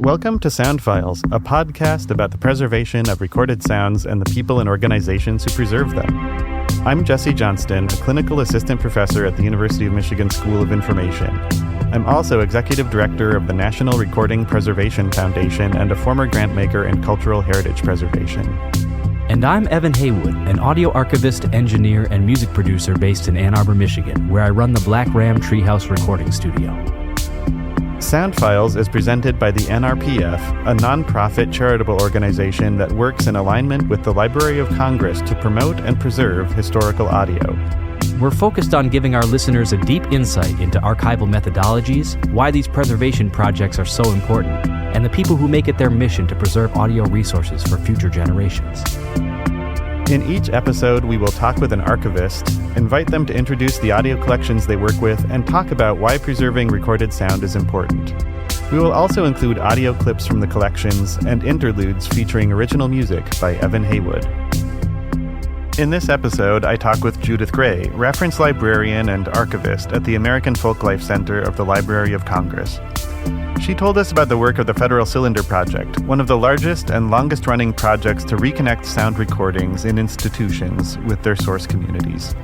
Welcome to Sound Files, a podcast about the preservation of recorded sounds and the people and organizations who preserve them. I'm Jesse Johnston, a clinical assistant professor at the University of Michigan School of Information. I'm also executive director of the National Recording Preservation Foundation and a former grantmaker in cultural heritage preservation. And I'm Evan Haywood, an audio archivist, engineer, and music producer based in Ann Arbor, Michigan, where I run the Black Ram Treehouse Recording Studio. Sound Files is presented by the NRPF, a nonprofit charitable organization that works in alignment with the Library of Congress to promote and preserve historical audio. We're focused on giving our listeners a deep insight into archival methodologies, why these preservation projects are so important, and the people who make it their mission to preserve audio resources for future generations. In each episode, we will talk with an archivist, invite them to introduce the audio collections they work with, and talk about why preserving recorded sound is important. We will also include audio clips from the collections and interludes featuring original music by Evan Haywood. In this episode, I talk with Judith Gray, reference librarian and archivist at the American Folklife Center of the Library of Congress. She told us about the work of the Federal Cylinder Project, one of the largest and longest-running projects to reconnect sound recordings in institutions with their source communities.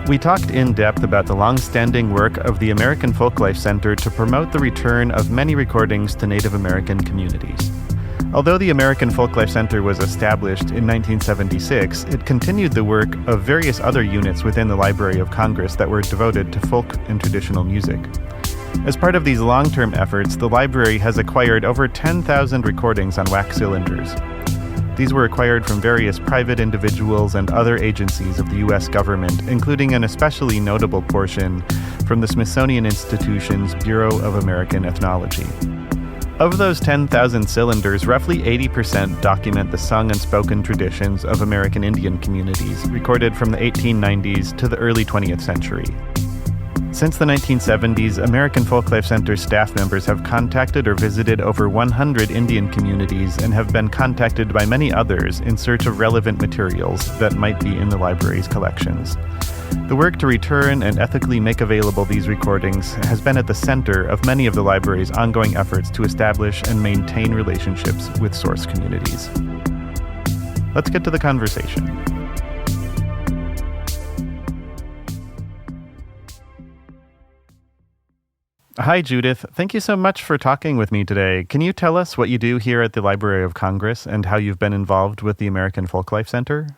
We talked in depth about the long-standing work of the American Folklife Center to promote the return of many recordings to Native American communities. Although the American Folklife Center was established in 1976, it continued the work of various other units within the Library of Congress that were devoted to folk and traditional music. As part of these long-term efforts, the library has acquired over 10,000 recordings on wax cylinders. These were acquired from various private individuals and other agencies of the U.S. government, including an especially notable portion from the Smithsonian Institution's Bureau of American Ethnology. Of those 10,000 cylinders, roughly 80% document the sung and spoken traditions of American Indian communities, recorded from the 1890s to the early 20th century. Since the 1970s, American Folklife Center staff members have contacted or visited over 100 Indian communities and have been contacted by many others in search of relevant materials that might be in the library's collections. The work to return and ethically make available these recordings has been at the center of many of the library's ongoing efforts to establish and maintain relationships with source communities. Let's get to the conversation. Hi, Judith. Thank you so much for talking with me today. Can you tell us what you do here at the Library of Congress and how you've been involved with the American Folklife Center?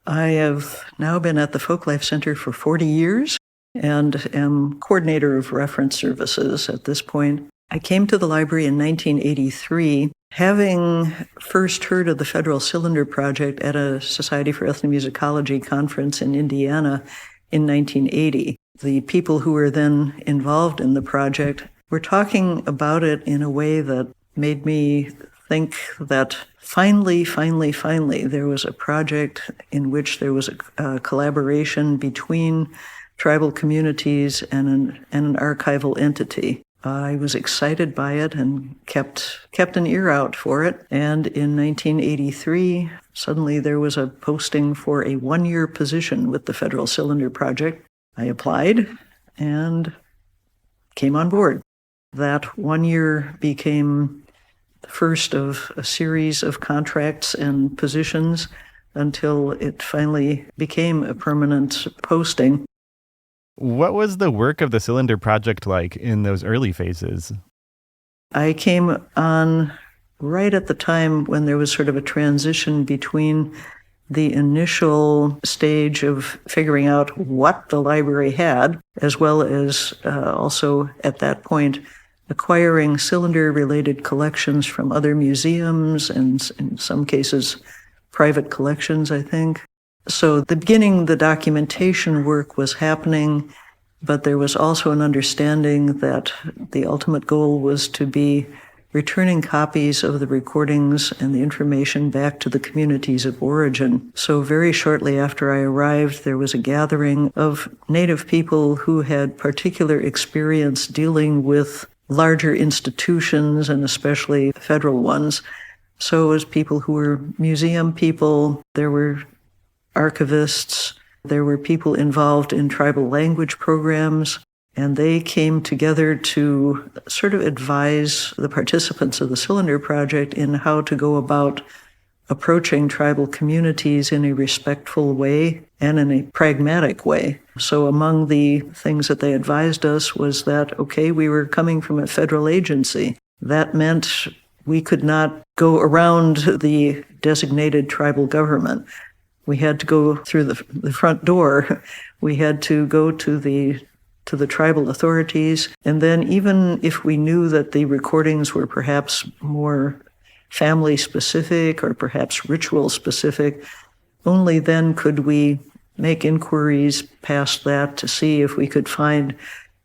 I have now been at the Folklife Center for 40 years and am coordinator of reference services at this point. I came to the library in 1983, having first heard of the Federal Cylinder Project at a Society for Ethnomusicology conference in Indiana in 1980. The people who were then involved in the project were talking about it in a way that made me think that finally, there was a project in which there was a collaboration between tribal communities and an archival entity. I was excited by it and kept an ear out for it. And in 1983, suddenly there was a posting for a one-year position with the Federal Cylinder Project. I applied and came on board. That 1 year became the first of a series of contracts and positions until it finally became a permanent posting. What was the work of the Cylinder Project like in those early phases? I came on right at the time when there was sort of a transition between the initial stage of figuring out what the library had, as well as also at that point acquiring cylinder-related collections from other museums and in some cases private collections, I think. So at the beginning, the documentation work was happening, but there was also an understanding that the ultimate goal was to be returning copies of the recordings and the information back to the communities of origin. So very shortly after I arrived, there was a gathering of Native people who had particular experience dealing with larger institutions and especially federal ones. So it was people who were museum people, there were archivists, there were people involved in tribal language programs, And they came together to sort of advise the participants of the Cylinder Project in how to go about approaching tribal communities in a respectful way and in a pragmatic way. So among the things that they advised us was that, okay, we were coming from a federal agency. That meant we could not go around the designated tribal government. We had to go through the front door. We had to go to the tribal authorities. And then even if we knew that the recordings were perhaps more family specific or perhaps ritual specific, only then could we make inquiries past that to see if we could find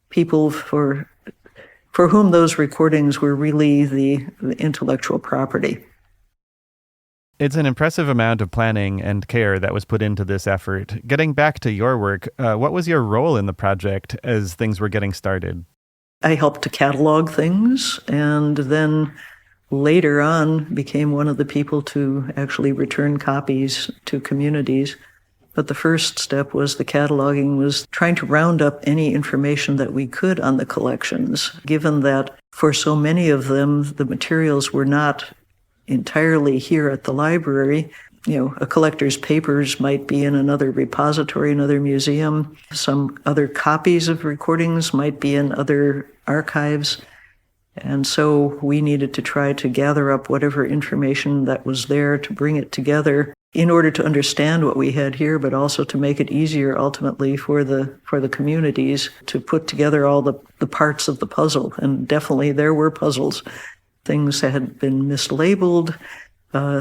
people for whom those recordings were really the intellectual property. It's an impressive amount of planning and care that was put into this effort. Getting back to your work, what was your role in the project as things were getting started? I helped to catalog things, and then later on became one of the people to actually return copies to communities. But the first step was the cataloging, was trying to round up any information that we could on the collections, given that for so many of them, the materials were not entirely here at the library. A collector's papers might be in another repository, another museum. Some other copies of recordings might be in other archives. And so we needed to try to gather up whatever information that was there to bring it together in order to understand what we had here, but also to make it easier ultimately for the communities to put together all the parts of the puzzle. And definitely there were puzzles. Things that had been mislabeled,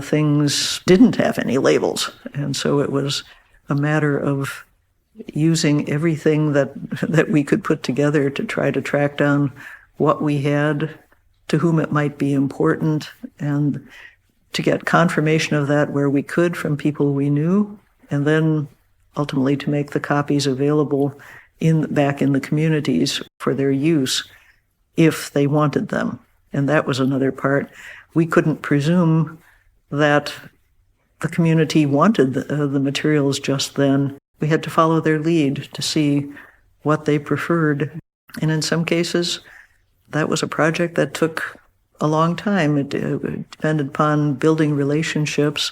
things didn't have any labels. And so it was a matter of using everything that we could put together to try to track down what we had, to whom it might be important, and to get confirmation of that where we could from people we knew, and then ultimately to make the copies available back in the communities for their use if they wanted them. And that was another part. We couldn't presume that the community wanted the materials just then. We had to follow their lead to see what they preferred. And in some cases, that was a project that took a long time. It depended upon building relationships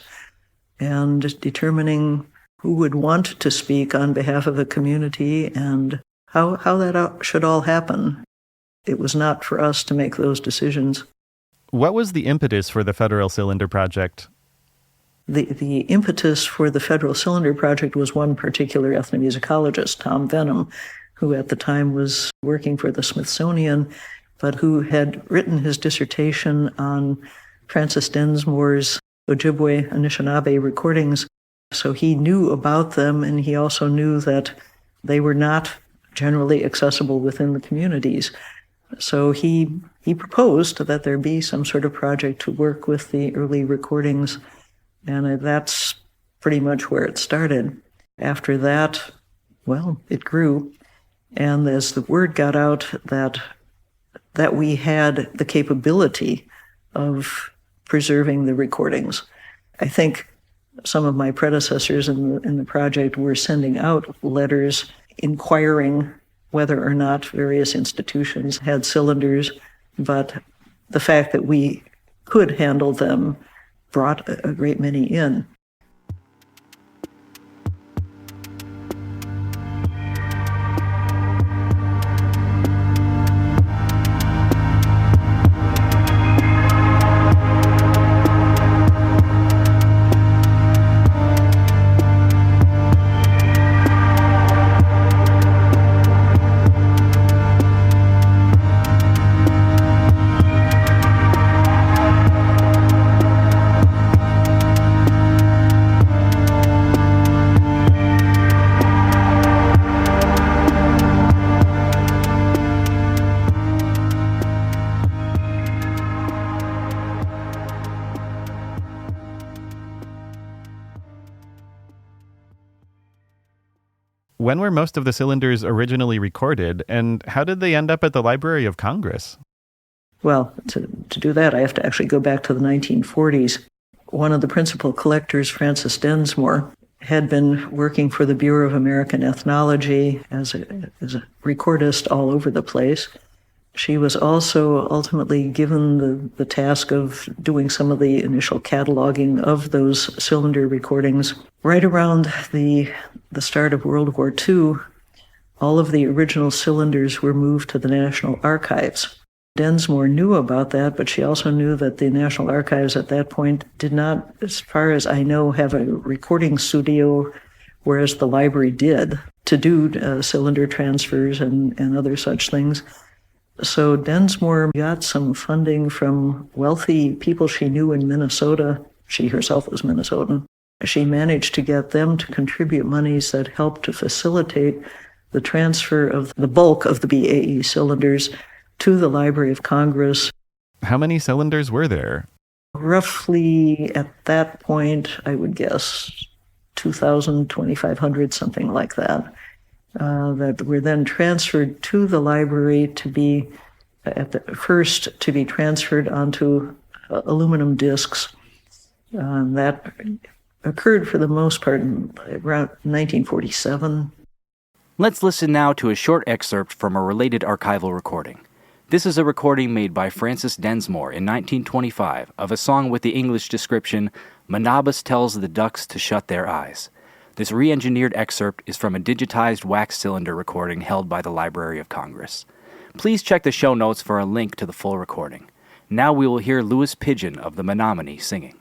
and determining who would want to speak on behalf of a community and how that should all happen. It was not for us to make those decisions. What was the impetus for the Federal Cylinder Project? The impetus for the Federal Cylinder Project was one particular ethnomusicologist, Tom Venham, who at the time was working for the Smithsonian, but who had written his dissertation on Francis Densmore's Ojibwe Anishinaabe recordings. So he knew about them, and he also knew that they were not generally accessible within the communities. So he proposed that there be some sort of project to work with the early recordings, and that's pretty much where it started. After that, well, it grew, and as the word got out that we had the capability of preserving the recordings, I think some of my predecessors in the project were sending out letters inquiring whether or not various institutions had cylinders, but the fact that we could handle them brought a great many in. When were most of the cylinders originally recorded, and how did they end up at the Library of Congress? Well, to do that, I have to actually go back to the 1940s. One of the principal collectors, Francis Densmore, had been working for the Bureau of American Ethnology as a recordist all over the place. She was also ultimately given the task of doing some of the initial cataloging of those cylinder recordings. Right around the start of World War II, all of the original cylinders were moved to the National Archives. Densmore knew about that, but she also knew that the National Archives at that point did not, as far as I know, have a recording studio, whereas the library did, to do cylinder transfers and other such things. So Densmore got some funding from wealthy people she knew in Minnesota. She herself was Minnesotan. She managed to get them to contribute monies that helped to facilitate the transfer of the bulk of the BAE cylinders to the Library of Congress. How many cylinders were there? Roughly, at that point, I would guess 2,000, 2,500, something like that. That were then transferred to the library to be, at the first, to be transferred onto aluminum discs. That occurred for the most part in around 1947. Let's listen now to a short excerpt from a related archival recording. This is a recording made by Francis Densmore in 1925 of a song with the English description, "Manabus tells the ducks to shut their eyes." This re-engineered excerpt is from a digitized wax cylinder recording held by the Library of Congress. Please check the show notes for a link to the full recording. Now we will hear Louis Pigeon of the Menominee singing.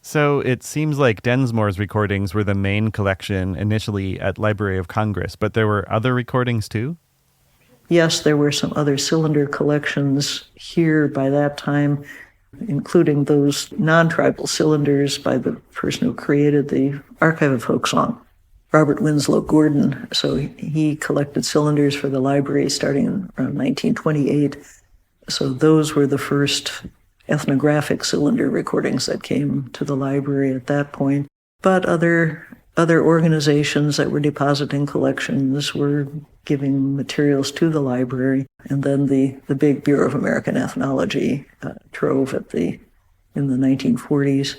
So it seems like Densmore's recordings were the main collection initially at Library of Congress, but there were other recordings too? Yes, there were some other cylinder collections here by that time, including those non-tribal cylinders by the person who created the Archive of Folk Song, Robert Winslow Gordon. So he collected cylinders for the library starting around 1928. So those were the first ethnographic cylinder recordings that came to the library at that point. But other organizations that were depositing collections were giving materials to the library. And then the big Bureau of American Ethnology trove in the 1940s.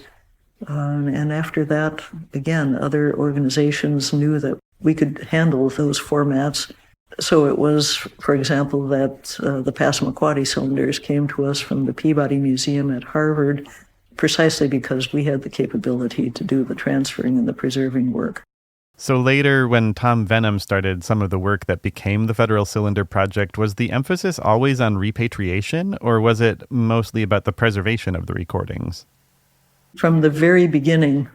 And after that, again, other organizations knew that we could handle those formats. So it was, for example, that the Passamaquoddy cylinders came to us from the Peabody Museum at Harvard precisely because we had the capability to do the transferring and the preserving work. So later, when Tom Venom started some of the work that became the Federal Cylinder Project, was the emphasis always on repatriation, or was it mostly about the preservation of the recordings? From the very beginning,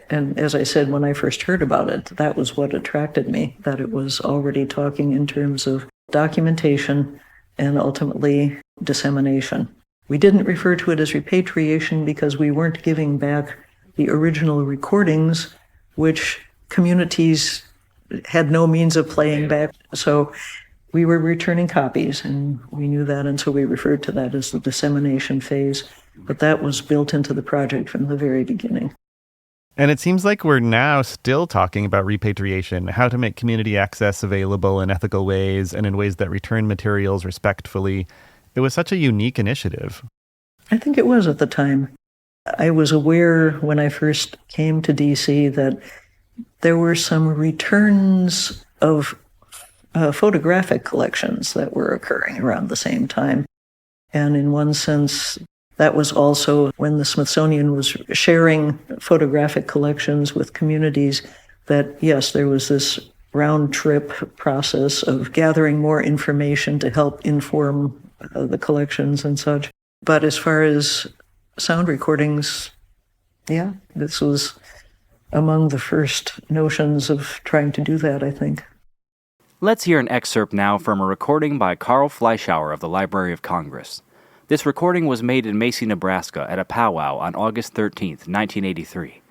and as I said, when I first heard about it, that was what attracted me, that it was already talking in terms of documentation and ultimately dissemination. We didn't refer to it as repatriation because we weren't giving back the original recordings, which communities had no means of playing back. So we were returning copies, and we knew that, and so we referred to that as the dissemination phase. But that was built into the project from the very beginning. And it seems like we're now still talking about repatriation, how to make community access available in ethical ways and in ways that return materials respectfully. It was such a unique initiative. I think it was at the time. I was aware when I first came to D.C. that there were some returns of photographic collections that were occurring around the same time. And in one sense, that was also when the Smithsonian was sharing photographic collections with communities, that, yes, there was this round-trip process of gathering more information to help inform the collections and such. But as far as sound recordings, yeah, this was among the first notions of trying to do that, I think. Let's hear an excerpt now from a recording by Carl Fleischauer of the Library of Congress. This recording was made in Macy, Nebraska at a powwow on August 13, 1983.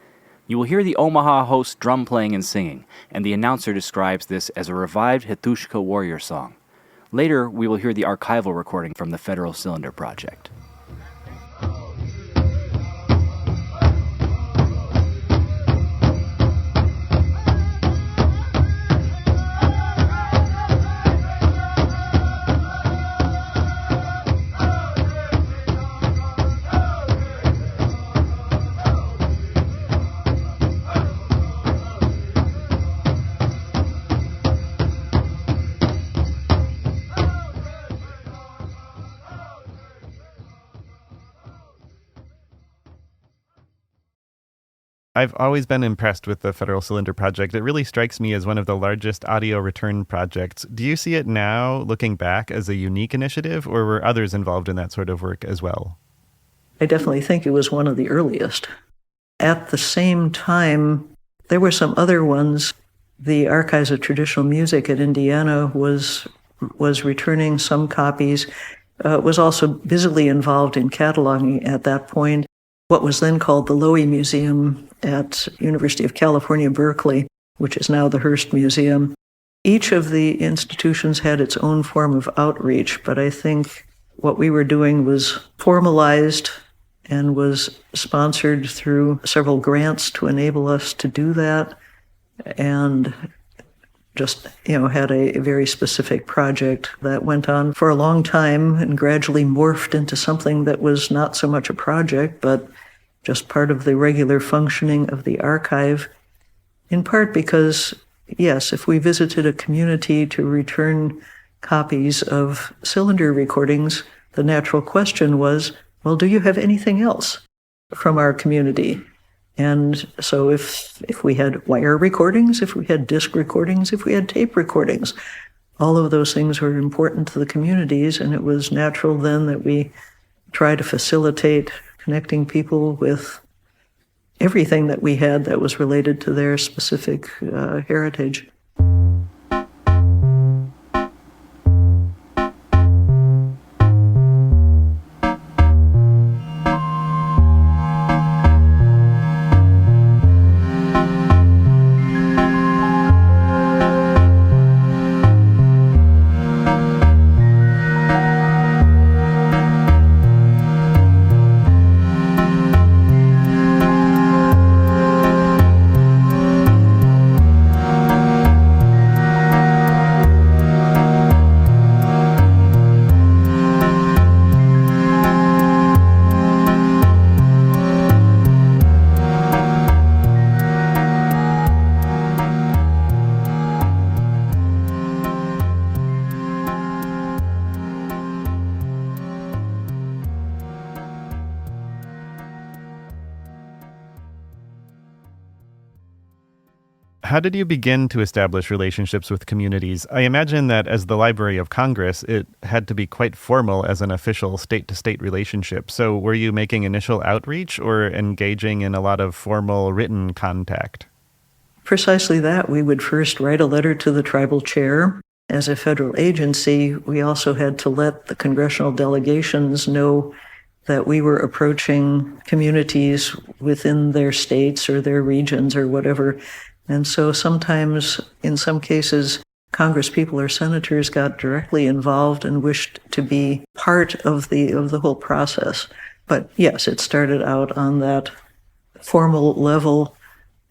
You will hear the Omaha host drum playing and singing, and the announcer describes this as a revived Hitushka warrior song. Later, we will hear the archival recording from the Federal Cylinder Project. I've always been impressed with the Federal Cylinder Project. It really strikes me as one of the largest audio return projects. Do you see it now, looking back, as a unique initiative, or were others involved in that sort of work as well? I definitely think it was one of the earliest. At the same time, there were some other ones. The Archives of Traditional Music at Indiana was returning some copies, was also busily involved in cataloging at that point what was then called the Lowy Museum at University of California, Berkeley, which is now the Hearst Museum. Each of the institutions had its own form of outreach, but I think what we were doing was formalized and was sponsored through several grants to enable us to do that, and just, had a very specific project that went on for a long time and gradually morphed into something that was not so much a project, but just part of the regular functioning of the archive, in part because, yes, if we visited a community to return copies of cylinder recordings, the natural question was, well, do you have anything else from our community? And so if we had wire recordings, if we had disc recordings, if we had tape recordings, all of those things were important to the communities, and it was natural then that we try to facilitate connecting people with everything that we had that was related to their specific heritage. How did you begin to establish relationships with communities? I imagine that as the Library of Congress, it had to be quite formal as an official state-to-state relationship. So were you making initial outreach or engaging in a lot of formal written contact? Precisely that. We would first write a letter to the tribal chair. As a federal agency, we also had to let the congressional delegations know that we were approaching communities within their states or their regions or whatever. And so sometimes, in some cases, congresspeople or senators got directly involved and wished to be part of the whole process. But yes, it started out on that formal level,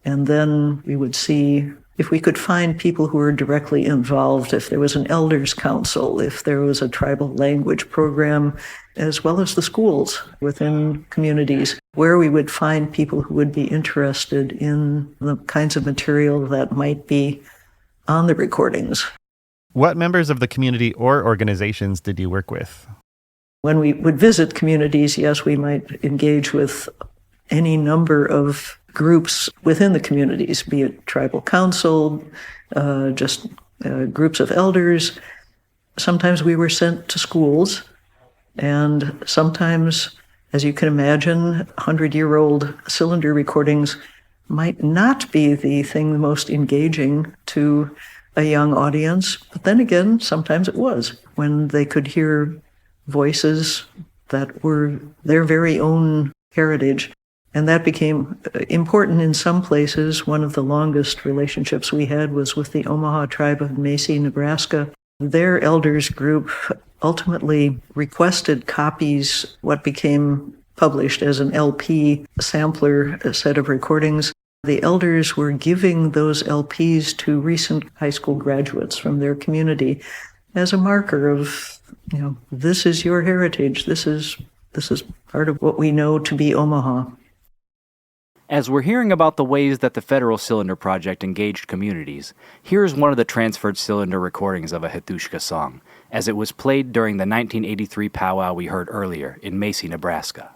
and then we would see if we could find people who were directly involved, if there was an elders council, if there was a tribal language program, as well as the schools within communities, where we would find people who would be interested in the kinds of material that might be on the recordings. What members of the community or organizations did you work with? When we would visit communities, yes, we might engage with any number of groups within the communities, be it tribal council, just groups of elders. Sometimes we were sent to schools, and sometimes, as you can imagine, 100-year-old cylinder recordings might not be the thing most engaging to a young audience. But then again, sometimes it was, when they could hear voices that were their very own heritage. And that became important in some places. One of the longest relationships we had was with the Omaha tribe of Macy, Nebraska. Their elders group ultimately requested copies, what became published as an LP sampler, a set of recordings. The elders were giving those LPs to recent high school graduates from their community as a marker of, this is your heritage. This is part of what we know to be Omaha. As we're hearing about the ways that the Federal Cylinder Project engaged communities, here's one of the transferred cylinder recordings of a Hatushka song, as it was played during the 1983 powwow we heard earlier in Macy, Nebraska.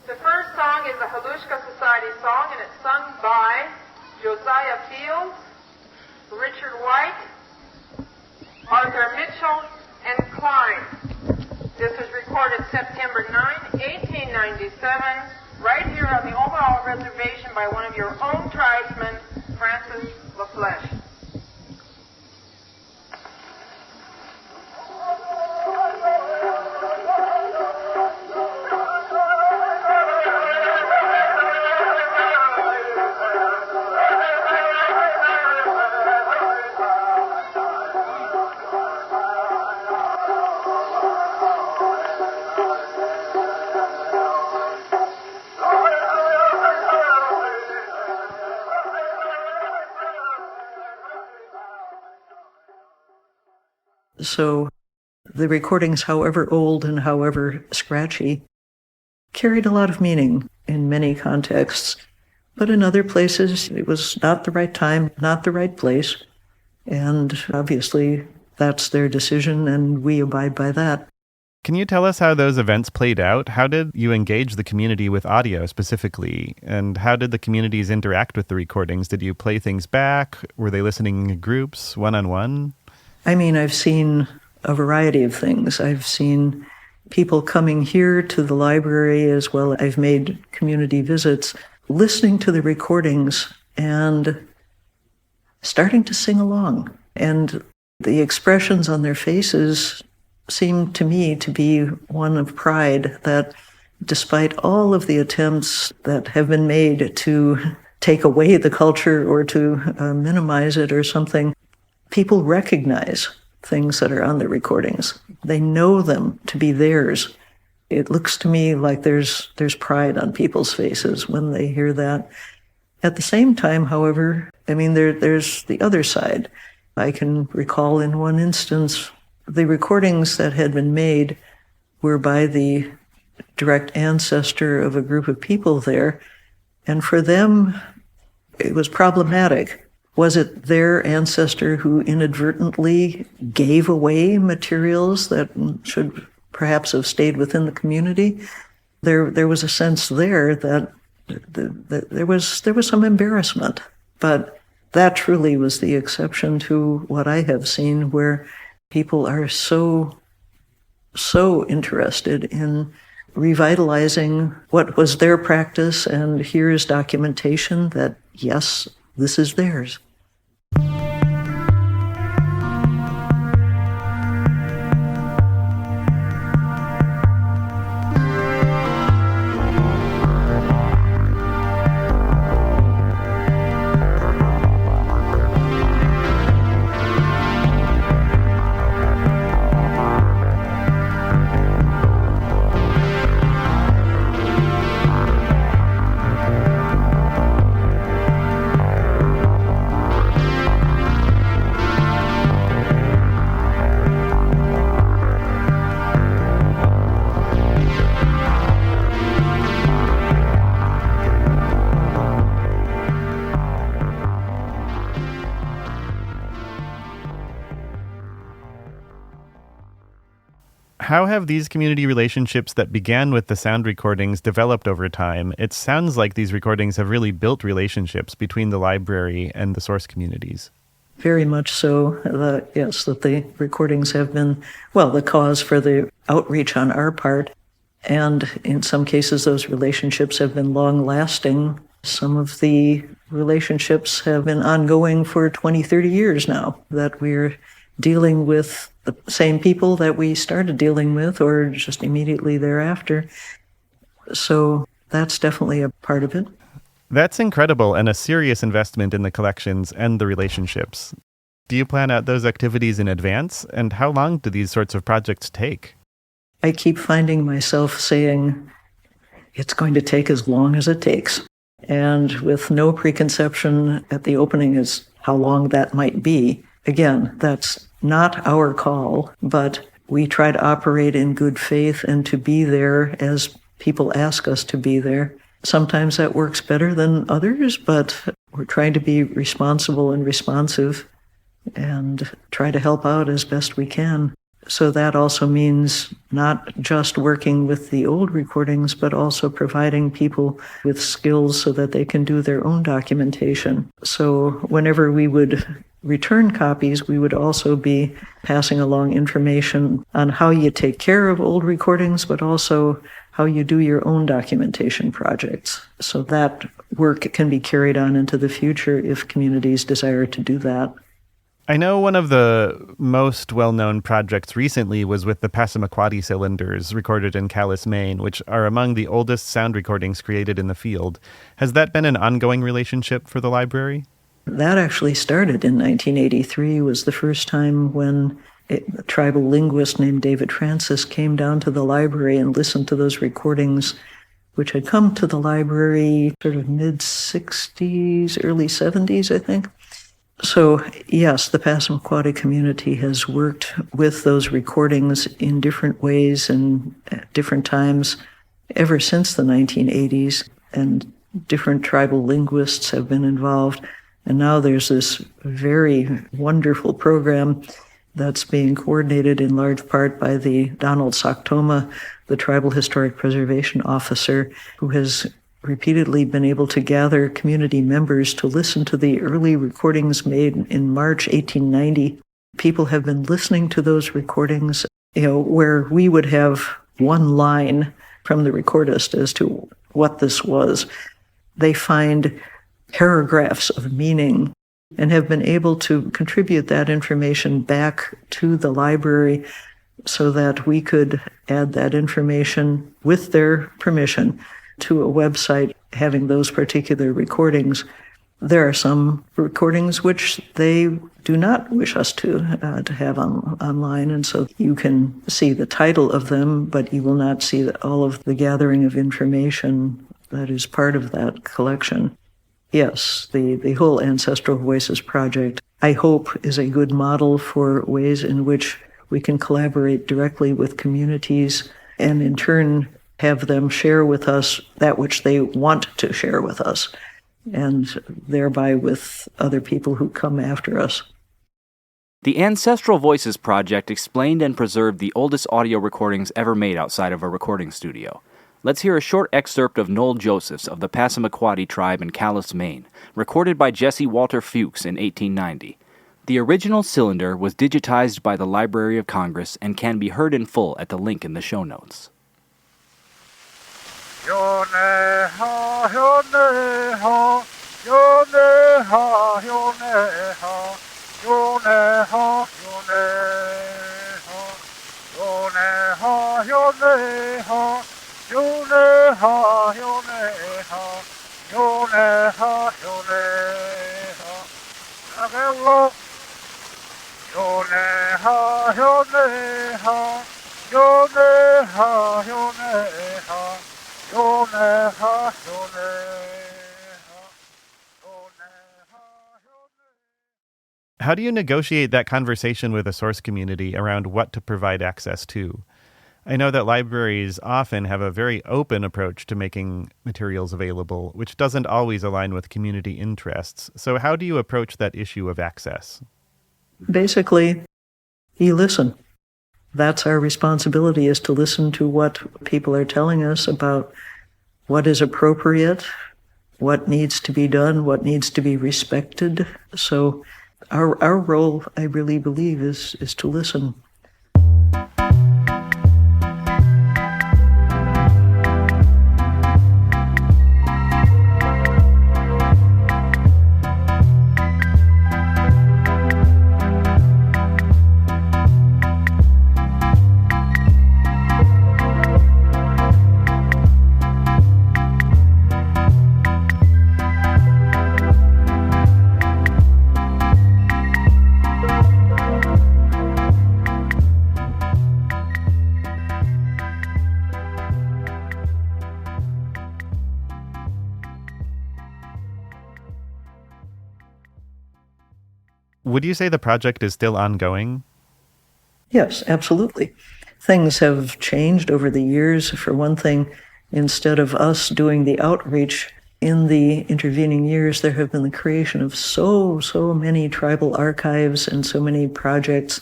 The first song is the Hatushka Society song, and it's sung by Josiah Fields, Richard White, Arthur Mitchell, and Klein. This was recorded September 9, 1897, right here on the Omaha Reservation by one of your own tribesmen, Francis LaFlesche. So the recordings, however old and however scratchy, carried a lot of meaning in many contexts. But in other places, it was not the right time, not the right place. And obviously, that's their decision, and we abide by that. Can you tell us how those events played out? How did you engage the community with audio specifically? And how did the communities interact with the recordings? Did you play things back? Were they listening in groups, one-on-one? I've seen a variety of things. I've seen people coming here to the library as well. I've made community visits, listening to the recordings and starting to sing along. And the expressions on their faces seemed to me to be one of pride that despite all of the attempts that have been made to take away the culture or to minimize it or something, people recognize things that are on the recordings. They know them to be theirs. It looks to me like there's pride on people's faces when they hear that. At the same time, however, there's the other side. I can recall in one instance, the recordings that had been made were by the direct ancestor of a group of people there, and for them, it was problematic. Was it their ancestor who inadvertently gave away materials that should perhaps have stayed within the community? There was a sense there that there was some embarrassment, but that truly was the exception to what I have seen, where people are so interested in revitalizing what was their practice, and here's documentation that, yes, this is theirs. How have these community relationships that began with the sound recordings developed over time? It sounds like these recordings have really built relationships between the library and the source communities. Very much so. Yes, that the recordings have been, the cause for the outreach on our part. And in some cases, those relationships have been long-lasting. Some of the relationships have been ongoing for 20, 30 years now, that we're dealing with the same people that we started dealing with or just immediately thereafter. So that's definitely a part of it. That's incredible and a serious investment in the collections and the relationships. Do you plan out those activities in advance? And how long do these sorts of projects take? I keep finding myself saying, it's going to take as long as it takes. And with no preconception at the opening as how long that might be. Again, that's not our call, but we try to operate in good faith and to be there as people ask us to be there. Sometimes that works better than others, but we're trying to be responsible and responsive and try to help out as best we can. So that also means not just working with the old recordings, but also providing people with skills so that they can do their own documentation. So whenever we would return copies, we would also be passing along information on how you take care of old recordings, but also how you do your own documentation projects. So that work can be carried on into the future if communities desire to do that. I know one of the most well-known projects recently was with the Passamaquoddy cylinders recorded in Calais, Maine, which are among the oldest sound recordings created in the field. Has that been an ongoing relationship for the library? That actually started in 1983, was the first time when a tribal linguist named David Francis came down to the library and listened to those recordings, which had come to the library sort of mid-60s, early 70s, I think. So, yes, the Passamaquoddy community has worked with those recordings in different ways and at different times ever since the 1980s, and different tribal linguists have been involved. And now there's this very wonderful program that's being coordinated in large part by the Donald Soktoma, the Tribal Historic Preservation Officer, who has repeatedly been able to gather community members to listen to the early recordings made in March 1890. People have been listening to those recordings, where we would have one line from the recordist as to what this was. They find paragraphs of meaning and have been able to contribute that information back to the library so that we could add that information with their permission to a website having those particular recordings. There are some recordings which they do not wish us to have online, and so you can see the title of them, but you will not see all of the gathering of information that is part of that collection. Yes, the whole Ancestral Voices project, I hope, is a good model for ways in which we can collaborate directly with communities and in turn have them share with us that which they want to share with us, and thereby with other people who come after us. The Ancestral Voices project explained and preserved the oldest audio recordings ever made outside of a recording studio. Let's hear a short excerpt of Noel Josephs of the Passamaquoddy tribe in Calais, Maine, recorded by Jesse Walter Fuchs in 1890. The original cylinder was digitized by the Library of Congress and can be heard in full at the link in the show notes. Yoneha, yoneha, yoneha, yoneha, yoneha, yoneha, yoneha, yoneha, yoneha, yoneha, yoneha, yoneha, Nagelo, yoneha, yoneha, yoneha, yoneha. How do you negotiate that conversation with a source community around what to provide access to? I know that libraries often have a very open approach to making materials available, which doesn't always align with community interests. So how do you approach that issue of access? Basically, you listen. That's our responsibility, is to listen to what people are telling us about what is appropriate, what needs to be done, what needs to be respected. So our role, I really believe, is to listen. Would you say the project is still ongoing? Yes, absolutely. Things have changed over the years. For one thing, instead of us doing the outreach in the intervening years, there have been the creation of so many tribal archives and so many projects.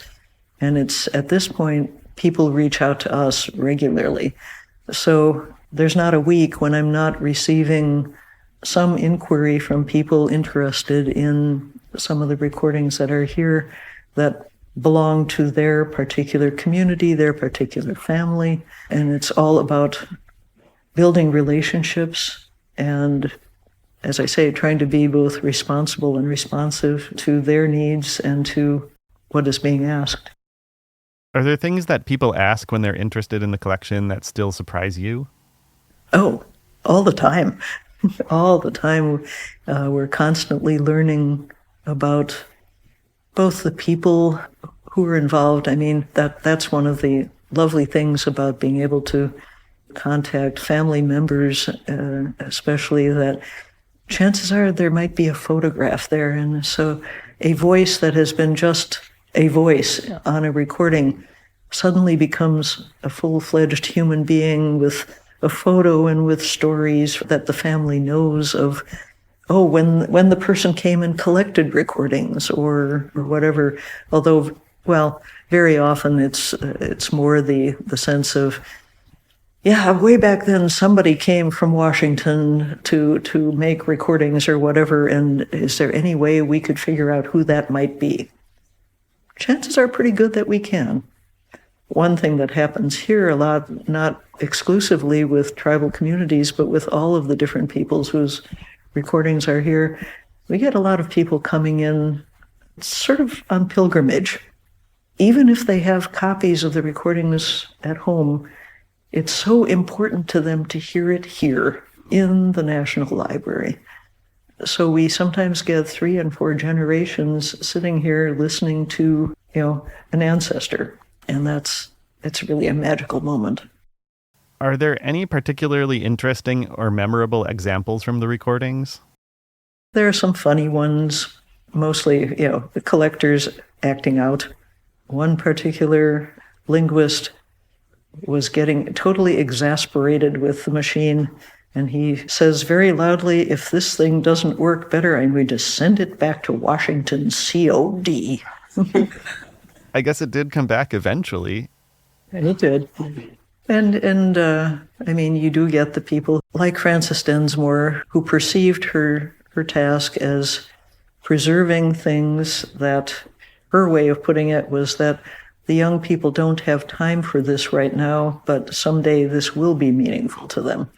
And it's at this point, people reach out to us regularly. So there's not a week when I'm not receiving some inquiry from people interested in some of the recordings that are here that belong to their particular community, their particular family. And it's all about building relationships and, as I say, trying to be both responsible and responsive to their needs and to what is being asked. Are there things that people ask when they're interested in the collection that still surprise you? Oh, all the time. All the time. We're constantly learning about both the people who are involved. I mean, that's one of the lovely things about being able to contact family members, especially, that chances are there might be a photograph there. And so a voice that has been just a voice on a recording suddenly becomes a full-fledged human being with a photo and with stories that the family knows of, when the person came and collected recordings or whatever. Although, well, very often it's more the sense of, way back then somebody came from Washington to make recordings or whatever, and is there any way we could figure out who that might be? Chances are pretty good that we can. One thing that happens here a lot, not exclusively with tribal communities, but with all of the different peoples whose recordings are here, we get a lot of people coming in sort of on pilgrimage. Even if they have copies of the recordings at home, it's so important to them to hear it here in the National Library. So we sometimes get 3 and 4 generations sitting here listening to, an ancestor. And it's really a magical moment. Are there any particularly interesting or memorable examples from the recordings? There are some funny ones, mostly, the collectors acting out. One particular linguist was getting totally exasperated with the machine, and he says very loudly, "If this thing doesn't work better, I'm going to send it back to Washington, COD." I guess it did come back eventually. It did. And I mean, you do get the people like Frances Densmore who perceived her task as preserving things that, her way of putting it was that the young people don't have time for this right now, but someday this will be meaningful to them.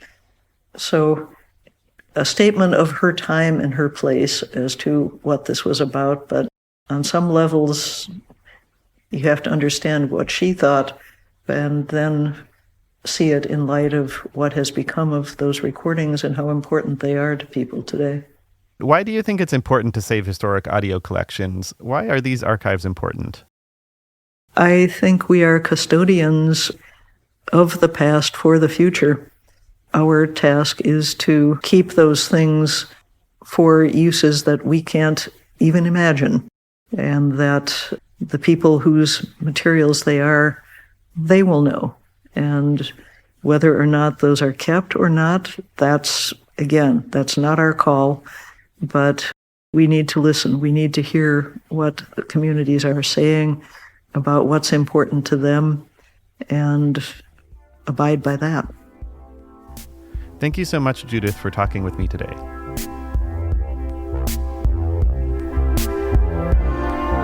So a statement of her time and her place as to what this was about, but on some levels, you have to understand what she thought and then see it in light of what has become of those recordings and how important they are to people today. Why do you think it's important to save historic audio collections? Why are these archives important? I think we are custodians of the past for the future. Our task is to keep those things for uses that we can't even imagine, and that the people whose materials they are, they will know. And whether or not those are kept or not, that's not our call, but we need to listen. We need to hear what the communities are saying about what's important to them and abide by that. Thank you so much, Judith, for talking with me today.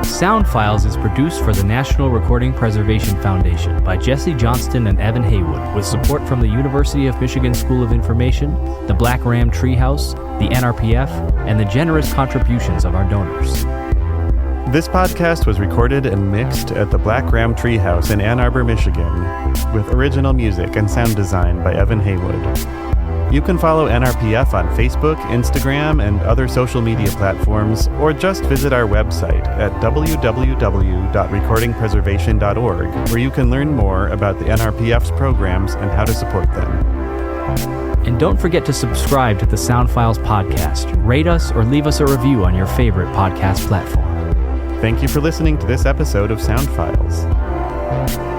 Sound Files is produced for the National Recording Preservation Foundation by Jesse Johnston and Evan Haywood, with support from the University of Michigan School of Information, the Black Ram Treehouse, the NRPF, and the generous contributions of our donors. This podcast was recorded and mixed at the Black Ram Treehouse in Ann Arbor, Michigan, with original music and sound design by Evan Haywood. You can follow NRPF on Facebook, Instagram, and other social media platforms, or just visit our website at www.recordingpreservation.org, where you can learn more about the NRPF's programs and how to support them. And don't forget to subscribe to the Sound Files podcast, rate us, or leave us a review on your favorite podcast platform. Thank you for listening to this episode of Sound Files.